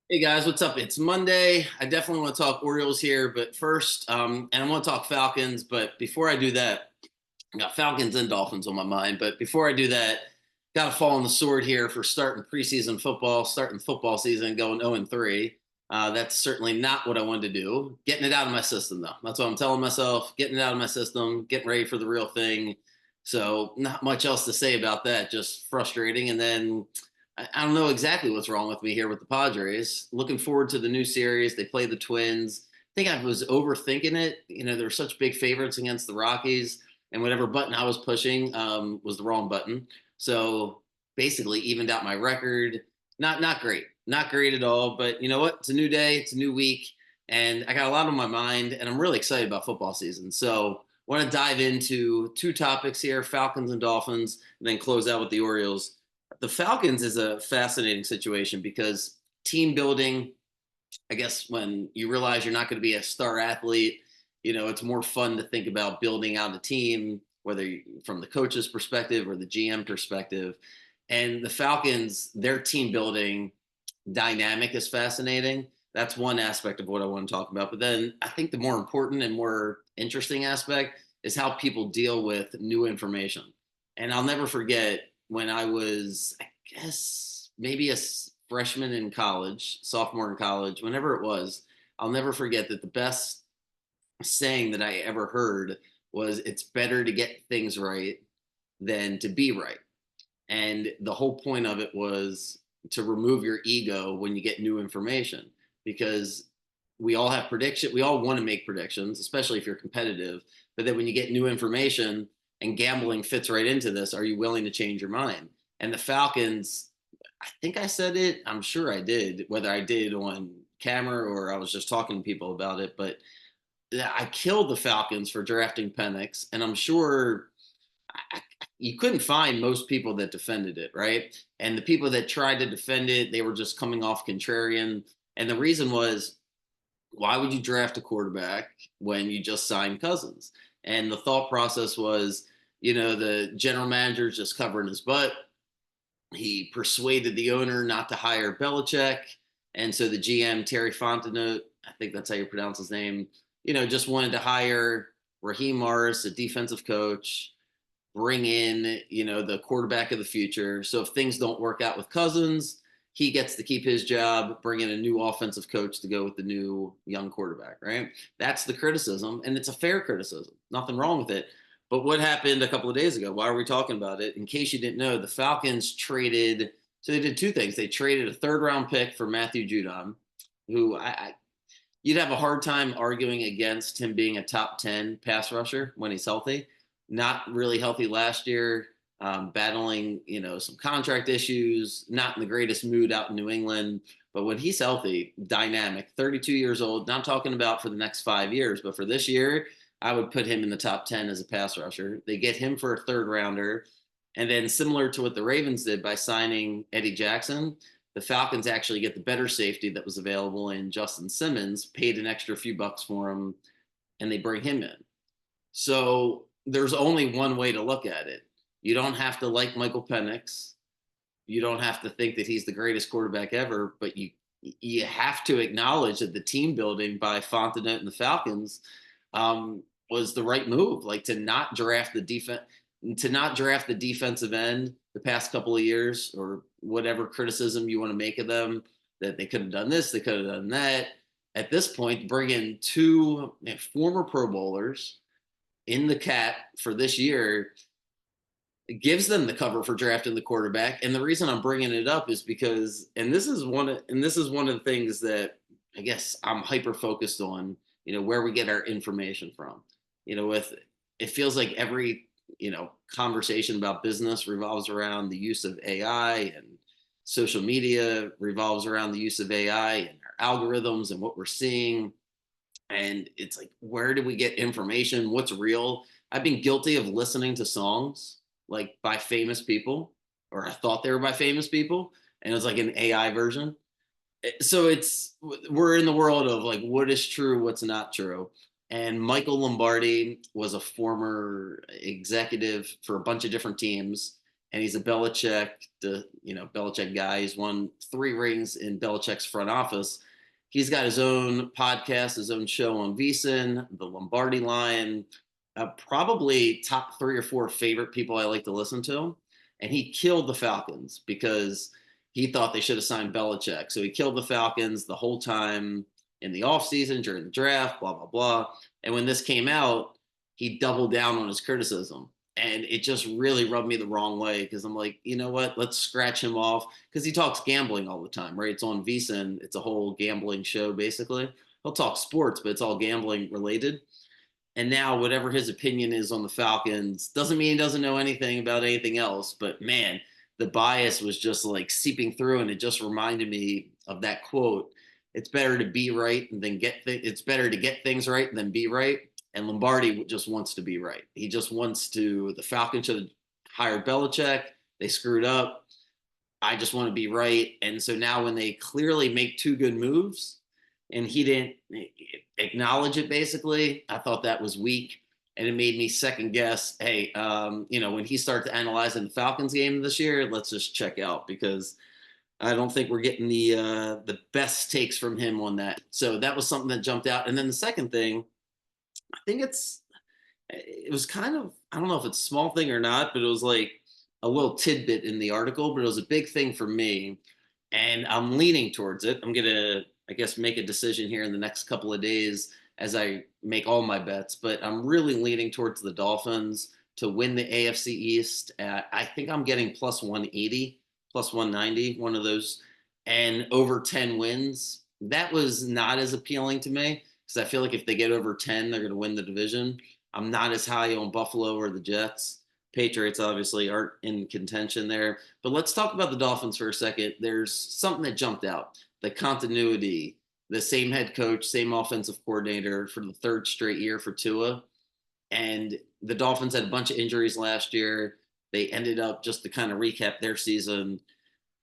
Hey guys, what's up? It's Monday. I definitely want to talk Orioles here, but first, and I want to talk Falcons. But before I do that, I got Falcons and Dolphins on my mind. But before I do that, got to fall on the sword here for starting preseason football, starting football season, going 0-3. That's certainly not what I wanted to do. Getting it out of my system, though. That's what I'm telling myself. Getting it out of my system, getting ready for the real thing. So, not much else to say about that. Just frustrating. And then I don't know exactly what's wrong with me here with the Padres. Looking forward to the new series. They play the Twins. I think I was overthinking it. They're such big favorites against the Rockies, and whatever button I was pushing was the wrong button. So basically, evened out my record. Not great, not great at all. But you know what? It's a new day. It's a new week, and I got a lot on my mind, and I'm really excited about football season. So I want to dive into two topics here: Falcons and Dolphins, and then close out with the Orioles. The Falcons is a fascinating situation because team building, I guess when you realize you're not going to be a star athlete, it's more fun to think about building out a team, whether from the coach's perspective or the GM perspective. And the Falcons, their team building dynamic is fascinating. That's one aspect of what I want to talk about. But then I think the more important and more interesting aspect is how people deal with new information. And I'll never forget when I was, I guess, maybe a freshman in college, sophomore in college, whenever it was, I'll never forget that the best saying that I ever heard was it's better to get things right than to be right. And the whole point of it was to remove your ego when you get new information because we all have prediction. We all want to make predictions, especially if you're competitive. But then when you get new information and gambling fits right into this, are you willing to change your mind? And the Falcons, I think I said it. I'm sure I did, whether I did on camera or I was just talking to people about it. But I killed the Falcons for drafting Penix, and I'm sure I, you couldn't find most people that defended it, right? And the people that tried to defend it, they were just coming off contrarian. And the reason was, why would you draft a quarterback when you just signed Cousins? And the thought process was, the general manager's just covering his butt. He persuaded the owner not to hire Belichick. And so the GM, Terry Fontenot, I think that's how you pronounce his name, just wanted to hire Raheem Morris, a defensive coach, bring in, the quarterback of the future. So if things don't work out with Cousins, he gets to keep his job, bring in a new offensive coach to go with the new young quarterback, right? That's the criticism, and it's a fair criticism. Nothing wrong with it. But what happened a couple of days ago? Why are we talking about it? In case you didn't know, the Falcons traded. So they did two things. They traded a third-round pick for Matthew Judon, who you'd have a hard time arguing against him being a top 10 pass rusher when he's healthy. Not really healthy last year, battling, some contract issues, not in the greatest mood out in New England. But when he's healthy, dynamic, 32 years old, not talking about for the next 5 years, but for this year, I would put him in the top 10 as a pass rusher. They get him for a third rounder. And then, similar to what the Ravens did by signing Eddie Jackson, the Falcons actually get the better safety that was available in Justin Simmons, paid an extra few bucks for him, and they bring him in. So there's only one way to look at it. You don't have to like Michael Penix. You don't have to think that he's the greatest quarterback ever, but you have to acknowledge that the team building by Fontenot and the Falcons was the right move. Like to not draft the defensive end the past couple of years, or whatever criticism you want to make of them, that they could have done this, they could have done that. At this point, bring in two former Pro Bowlers in the cap for this year. It gives them the cover for drafting the quarterback. And the reason I'm bringing it up is because, and this is one of the things that I guess I'm hyper focused on, where we get our information from. With it feels like every, conversation about business revolves around the use of AI, and social media revolves around the use of AI and our algorithms and what we're seeing. And it's like, where do we get information? What's real? I've been guilty of listening to songs like by famous people, or I thought they were by famous people, and it was like an AI version. So we're in the world of like, what is true, what's not true. And Michael Lombardi was a former executive for a bunch of different teams. and he's a Belichick guy. He's won 3 rings in Belichick's front office. He's got his own podcast, his own show on VSiN, the Lombardi Line. Probably top 3 or 4 favorite people I like to listen to. And he killed the Falcons because he thought they should have signed Belichick. So he killed the Falcons the whole time in the offseason, during the draft, blah, blah, blah. And when this came out, he doubled down on his criticism. And it just really rubbed me the wrong way because I'm like, you know what? Let's scratch him off because he talks gambling all the time, right? It's on VSiN. It's a whole gambling show, basically. He'll talk sports, but it's all gambling related. And now, whatever his opinion is on the Falcons doesn't mean he doesn't know anything about anything else. But man, the bias was just like seeping through, and it just reminded me of that quote: "It's better to be right than it's better to get things right than be right." And Lombardi just wants to be right. He just wants to. The Falcons should have hired Belichick. They screwed up. I just want to be right. And so now, when they clearly make 2 good moves, and he didn't acknowledge it, basically, I thought that was weak. And it made me second guess, hey, when he starts analyzing the Falcons game this year, let's just check out because I don't think we're getting the best takes from him on that. So that was something that jumped out. And then the second thing, I think it was kind of, I don't know if it's a small thing or not, but it was like a little tidbit in the article, but it was a big thing for me. And I'm leaning towards it. I'm going to, I guess, make a decision here in the next couple of days as I make all my bets, but I'm really leaning towards the Dolphins to win the AFC East. I think I'm getting plus 180, plus 190, one of those, and over 10 wins. That was not as appealing to me because I feel like if they get over 10, they're going to win the division. I'm not as high on Buffalo or the Jets. Patriots obviously aren't in contention there. But let's talk about the Dolphins for a second. There's something that jumped out: the continuity, the same head coach, same offensive coordinator for the 3rd straight year for Tua. And the Dolphins had a bunch of injuries last year. They ended up, just to kind of recap their season,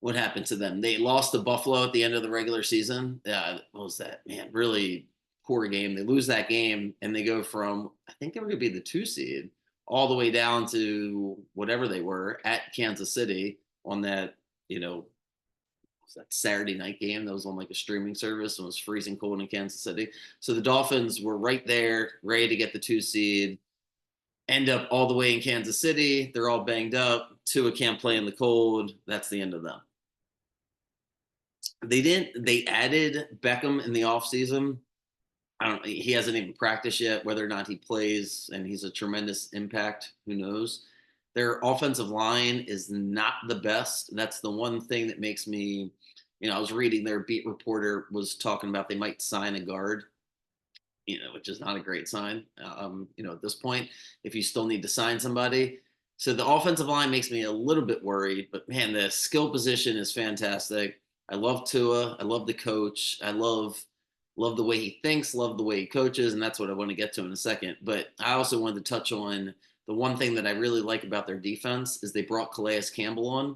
what happened to them? They lost to Buffalo at the end of the regular season. What was that? Man, really poor game. They lose that game and they go from, I think they were going to be the 2 seed, all the way down to whatever they were at Kansas City on that, that Saturday night game that was on like a streaming service and was freezing cold in Kansas City. So the Dolphins were right there, ready to get the 2 seed, end up all the way in Kansas City. They're all banged up. Tua can't play in the cold. That's the end of them. They added Beckham in the offseason. I don't he hasn't even practiced yet, whether or not he plays, and he's a tremendous impact. Who knows? Their offensive line is not the best. That's the one thing that makes me, I was reading their beat reporter was talking about they might sign a guard, which is not a great sign, at this point, if you still need to sign somebody. So the offensive line makes me a little bit worried, but man, the skill position is fantastic. I love Tua. I love the coach. I love the way he thinks, love the way he coaches, and that's what I want to get to in a second. But I also wanted to touch on the one thing that I really like about their defense is they brought Calais Campbell on,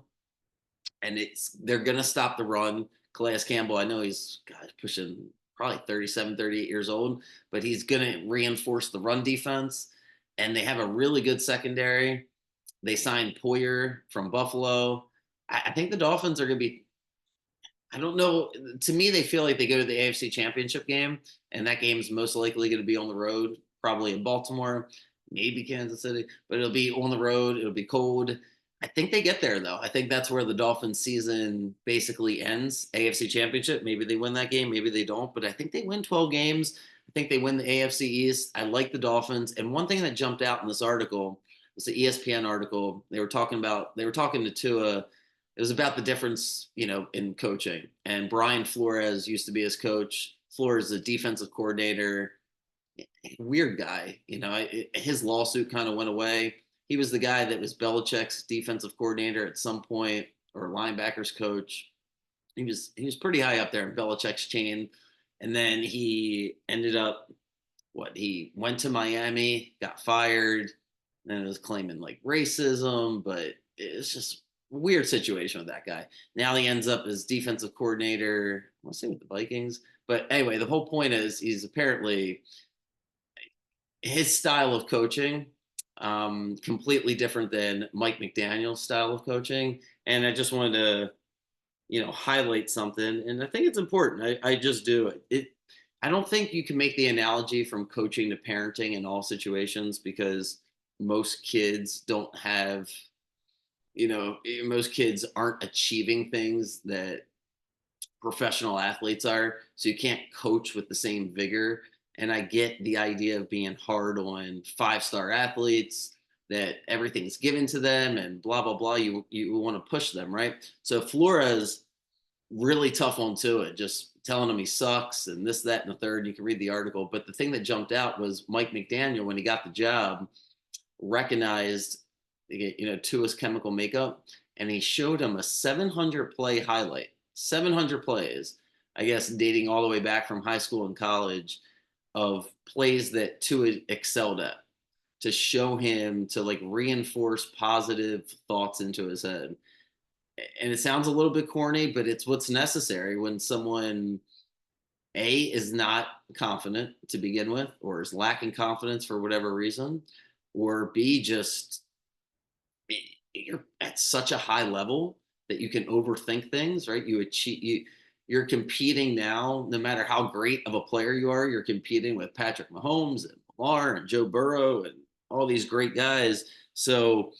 and they're going to stop the run. Calais Campbell, I know he's pushing probably 37, 38 years old, but he's going to reinforce the run defense, and they have a really good secondary. They signed Poyer from Buffalo. I think the Dolphins are going to be, I don't know. To me, they feel like they go to the AFC Championship game, and that game is most likely going to be on the road, probably in Baltimore, maybe Kansas City, but it'll be on the road. It'll be cold. I think they get there, though. I think that's where the Dolphins season basically ends. AFC Championship. Maybe they win that game. Maybe they don't. But I think they win 12 games. I think they win the AFC East. I like the Dolphins. And one thing that jumped out in this article was the ESPN article. They were talking to Tua. It was about the difference, in coaching. And Brian Flores used to be his coach. Flores is a defensive coordinator. Weird guy. His lawsuit kind of went away. He was the guy that was Belichick's defensive coordinator at some point, or linebackers coach. He was pretty high up there in Belichick's chain. And then he ended up, he went to Miami, got fired, and was claiming like racism, but it's just a weird situation with that guy. Now he ends up as defensive coordinator, I want to say with the Vikings. But anyway, the whole point is he's apparently, his style of coaching completely different than Mike McDaniel's style of coaching. And I just wanted to, highlight something. And I think it's important. I just do it. I don't think you can make the analogy from coaching to parenting in all situations because most kids don't have, most kids aren't achieving things that professional athletes are. So you can't coach with the same vigor. And I get the idea of being hard on 5-star athletes, that everything's given to them and blah blah blah. You want to push them, right? So Flores really tough on Tua, just telling him he sucks and this, that, and the third. You can read the article. But the thing that jumped out was Mike McDaniel, when he got the job, recognized, Tua's chemical makeup, and he showed him a 700 play highlight, 700 plays, I guess dating all the way back from high school and college, of plays that Tua excelled at, to show him, to like reinforce positive thoughts into his head. And it sounds a little bit corny, but it's what's necessary when someone A is not confident to begin with, or is lacking confidence for whatever reason, or B just you're at such a high level that you can overthink things, right? You're competing now, no matter how great of a player you are, you're competing with Patrick Mahomes and Lamar and Joe Burrow and all these great guys. So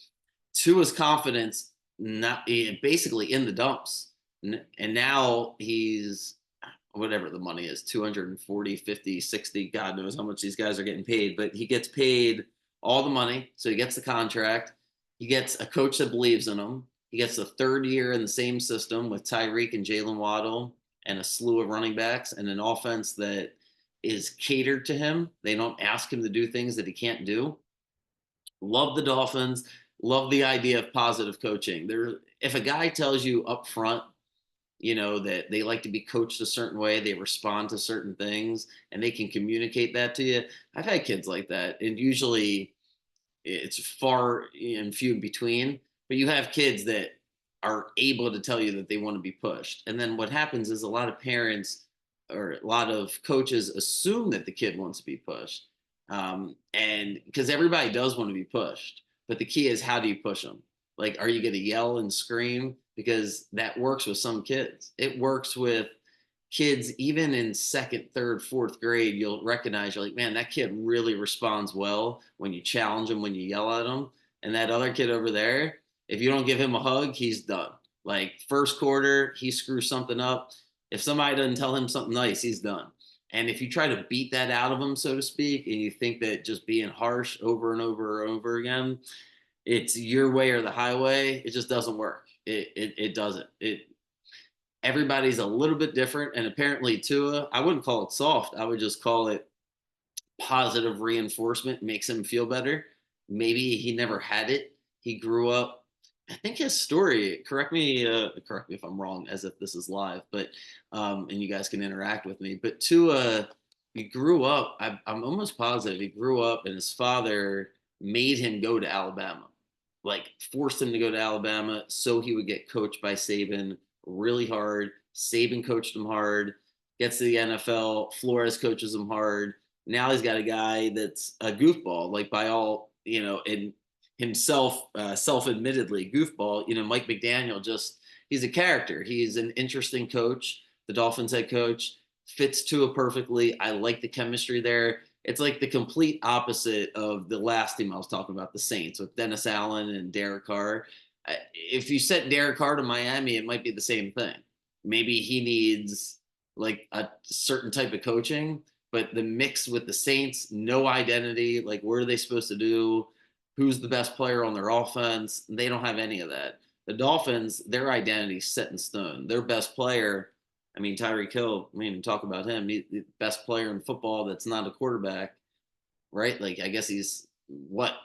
Tua's confidence not basically in the dumps. And now he's whatever the money is, 240, 50, 60, God knows how much these guys are getting paid, but he gets paid all the money. So he gets the contract. He gets a coach that believes in him. He gets the third year in the same system with Tyreek and Jalen Waddle and a slew of running backs and an offense that is catered to him. They don't ask him to do things that he can't do. Love the Dolphins. Love the idea of positive coaching. If a guy tells you up front, that they like to be coached a certain way, they respond to certain things, and they can communicate that to you. I've had kids like that, and usually it's far and few in between, but you have kids that are able to tell you that they want to be pushed. And then what happens is a lot of parents or a lot of coaches assume that the kid wants to be pushed. And because everybody does want to be pushed, but the key is, how do you push them? Like, are you going to yell and scream? Because that works with some kids. It works with kids even in second, third, fourth grade. You'll recognize, you're like, man, that kid really responds well when you challenge him, when you yell at him. And that other kid over there, if you don't give him a hug, he's done. Like, first quarter, he screws something up. If somebody doesn't tell him something nice, he's done. And if you try to beat that out of him, so to speak, and you think that just being harsh over and over and over again, it's your way or the highway, it just doesn't work. It doesn't. Everybody's a little bit different, and apparently Tua, I wouldn't call it soft. I would just call it positive reinforcement. Makes him feel better. Maybe he never had it. He grew up. I think his story. Correct me if I'm wrong, as if this is live, but and you guys can interact with me. But Tua, he grew up. I'm almost positive he grew up, and his father made him go to Alabama, like forced him to go to Alabama so he would get coached by Saban really hard. Saban coached him hard. Gets to the NFL. Flores coaches him hard. Now he's got a guy that's a goofball, like by all, in himself, self-admittedly goofball. Mike McDaniel, just he's a character. He's an interesting coach. The Dolphins head coach fits Tua perfectly. I like the chemistry there. It's like the complete opposite of the last team I was talking about, the Saints, with Dennis Allen and Derek Carr. If you sent Derek Carr to Miami, it might be the same thing. Maybe he needs like a certain type of coaching, but the mix with the Saints, no identity. Like, what are they supposed to do? Who's the best player on their offense? They don't have any of that. The Dolphins, their identity set in stone. Their best player, I mean, Tyreek Hill, we didn't talk about him. He's the best player in football that's not a quarterback, right? Like, I guess he's what,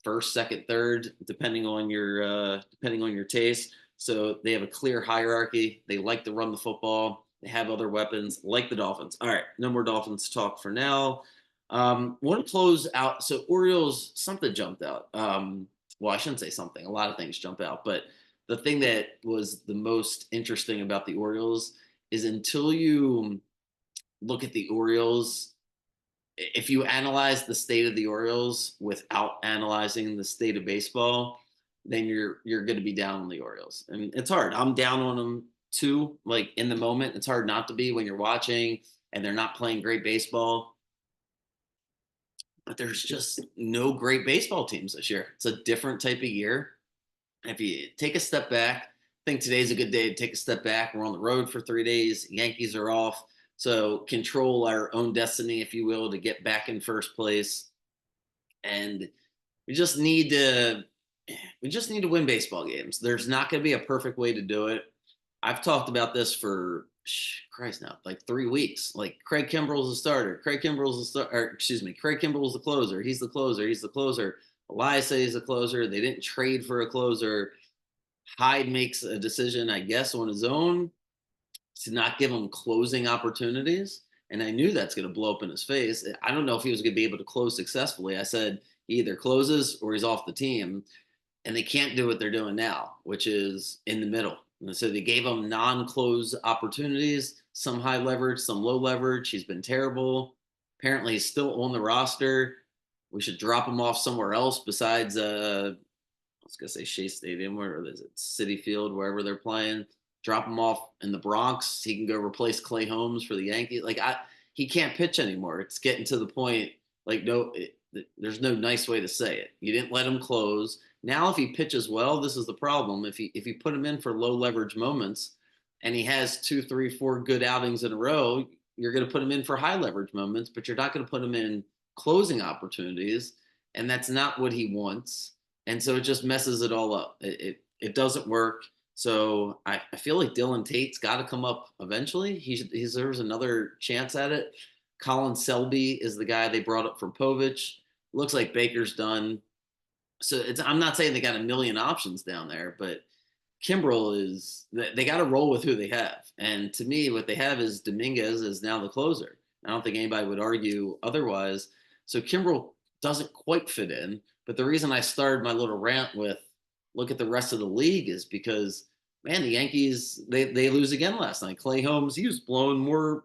first, second, third, depending on your taste. So they have a clear hierarchy. They like to run the football. They have other weapons, like the Dolphins. All right, no more Dolphins talk for now. Want to close out. So Orioles, something jumped out. Well, I shouldn't say something. A lot of things jump out, but the thing that was the most interesting about the Orioles is, until you look at the Orioles if you analyze the state of the Orioles without analyzing the state of baseball, then you're going to be down on the Orioles. I mean, it's hard. I'm down on them too. Like in the moment, it's hard not to be when you're watching and they're not playing great baseball. But there's just no great baseball teams this year. It's a different type of year. If you take a step back, I think today's a good day to take a step back. We're on the road for 3 days. Yankees are off. So control our own destiny, if you will, to get back in first place. And we just need to we just need to win baseball games. There's not going to be a perfect way to do it. I've talked about this for Christ now, like 3 weeks. Like Craig Kimbrell's the starter. Craig Kimbrell's the starter. Excuse me, Craig Kimbrell's the closer. He's the closer. He's the closer. Elias says he's a closer. They didn't trade for a closer. Hyde makes a decision, I guess, on his own to not give him closing opportunities. And I knew that's going to blow up in his face. I don't know if he was going to be able to close successfully. I said he either closes or he's off the team. And they can't do what they're doing now, which is in the middle. And so they gave him non-close opportunities, some high leverage, some low leverage. He's been terrible. Apparently, he's still on the roster. We should drop him off somewhere else besides I was gonna say Shea Stadium, where is it? City Field, wherever they're playing. Drop him off in the Bronx. He can go replace Clay Holmes for the Yankees. He can't pitch anymore. It's getting to the point. Like there's no nice way to say it. You didn't let him close. Now, if he pitches well, this is the problem. If you put him in for low leverage moments, and he has 2, 3, 4 good outings in a row, you're going to put him in for high leverage moments, but you're not going to put him in closing opportunities, and that's not what he wants. And so it just messes it all up. It doesn't work. So I feel like Dylan Tate's got to come up eventually. He deserves another chance at it. Colin Selby is the guy they brought up for Povich. Looks like Baker's done. So I'm not saying they got a million options down there, but Kimbrel is they got to roll with who they have. And to me, what they have is Dominguez is now the closer. I don't think anybody would argue otherwise. So Kimbrel doesn't quite fit in. But the reason I started my little rant with look at the rest of the league is because, man, the Yankees, they lose again last night. Clay Holmes, he was blowing more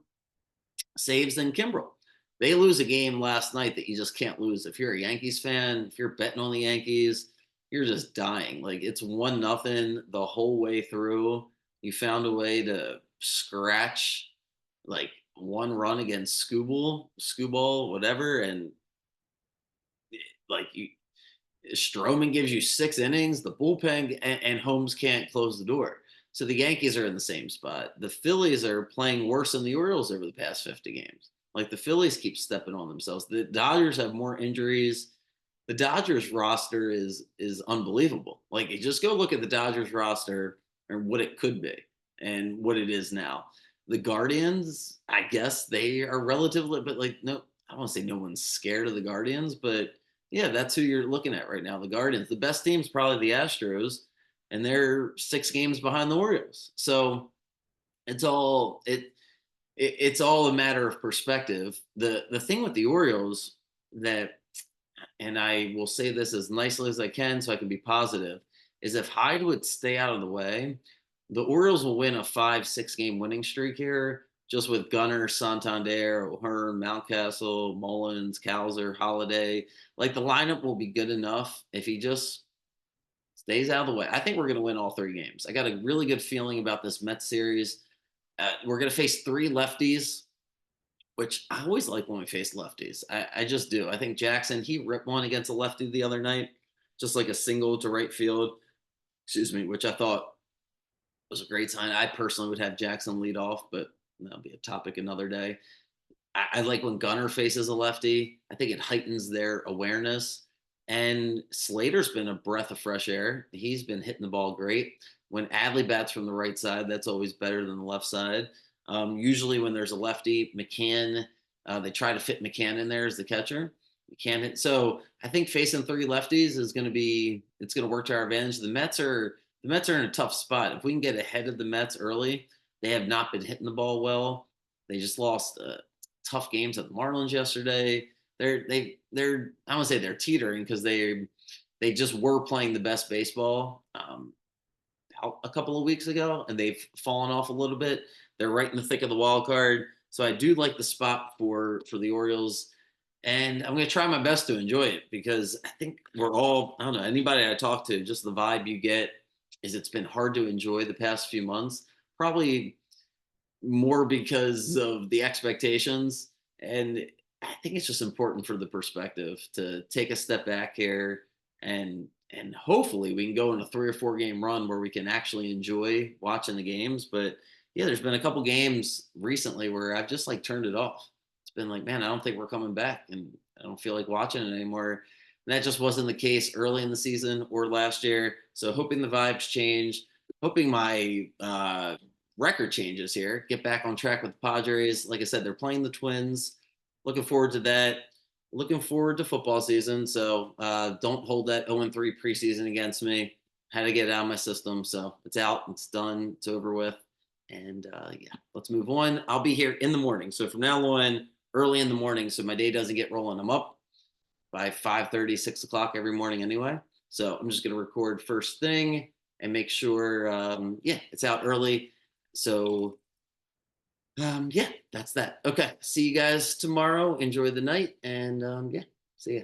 saves than Kimbrel. They lose a game last night that you just can't lose. If you're a Yankees fan, if you're betting on the Yankees, you're just dying. Like it's 1-0 the whole way through. You found a way to scratch like one run against Scuball, whatever, and like you Stroman gives you 6 innings, the bullpen, and Holmes can't close the door. So the Yankees are in the same spot. The Phillies are playing worse than the Orioles over the past 50 games. Like the Phillies keep stepping on themselves. The Dodgers have more injuries. The Dodgers roster is unbelievable. Like you just go look at the Dodgers roster and what it could be and what it is now. The Guardians, I guess they are relatively, but like no, I don't want to say no one's scared of the Guardians, but yeah, that's who you're looking at right now. The Guardians. The best team's probably the Astros, and they're 6 games behind the Orioles. So it's all it's all a matter of perspective. The thing with the Orioles that, and I will say this as nicely as I can so I can be positive, is if Hyde would stay out of the way, the Orioles will win a 5-6 game winning streak here just with Gunnar, Santander, O'Hearn, Mountcastle, Mullins, Kowser, Holiday. Like the lineup will be good enough if he just stays out of the way. I think we're going to win all 3 games. I got a really good feeling about this Mets series. We're going to face 3 lefties, which I always like when we face lefties. I just do. I think Jackson, he ripped one against a lefty the other night, just like a single to right field, excuse me, which I thought was a great sign. I personally would have Jackson lead off, but that'll be a topic another day. I like when Gunnar faces a lefty. I think it heightens their awareness. And Slater's been a breath of fresh air. He's been hitting the ball great. When Adley bats from the right side, that's always better than the left side. Usually when there's a lefty, McCann, they try to fit McCann in there as the catcher. McCann hit. So I think facing 3 lefties is going to be, it's going to work to our advantage. The Mets are in a tough spot. If we can get ahead of the Mets early, they have not been hitting the ball well. They just lost tough games at the Marlins yesterday. They're I don't say they're teetering because they just were playing the best baseball a couple of weeks ago, and they've fallen off a little bit. They're right in the thick of the wild card. So I do like the spot for the Orioles. and I'm going to try my best to enjoy it because I think we're all, I don't know, anybody I talk to, just the vibe you get is it's been hard to enjoy the past few months. Probably more because of the expectations. And I think it's just important for the perspective to take a step back here and hopefully we can go in a 3 or 4 game run where we can actually enjoy watching the games. But yeah, there's been a couple games recently where I've just like turned it off. It's been like, man, I don't think we're coming back and I don't feel like watching it anymore. And that just wasn't the case early in the season or last year. So hoping the vibes change, hoping my record changes here, get back on track with the Padres. Like I said, they're playing the Twins. Looking forward to that. Looking forward to football season. So don't hold that 0-3 preseason against me. Had to get it out of my system. So it's out. It's done. It's over with. And yeah, let's move on. I'll be here in the morning. So from now on, early in the morning, so my day doesn't get rolling. I'm up by 5:30, 6 o'clock every morning anyway. So I'm just going to record first thing and make sure, yeah, it's out early. So yeah, that's that. Okay. See you guys tomorrow. Enjoy the night. And yeah, see ya.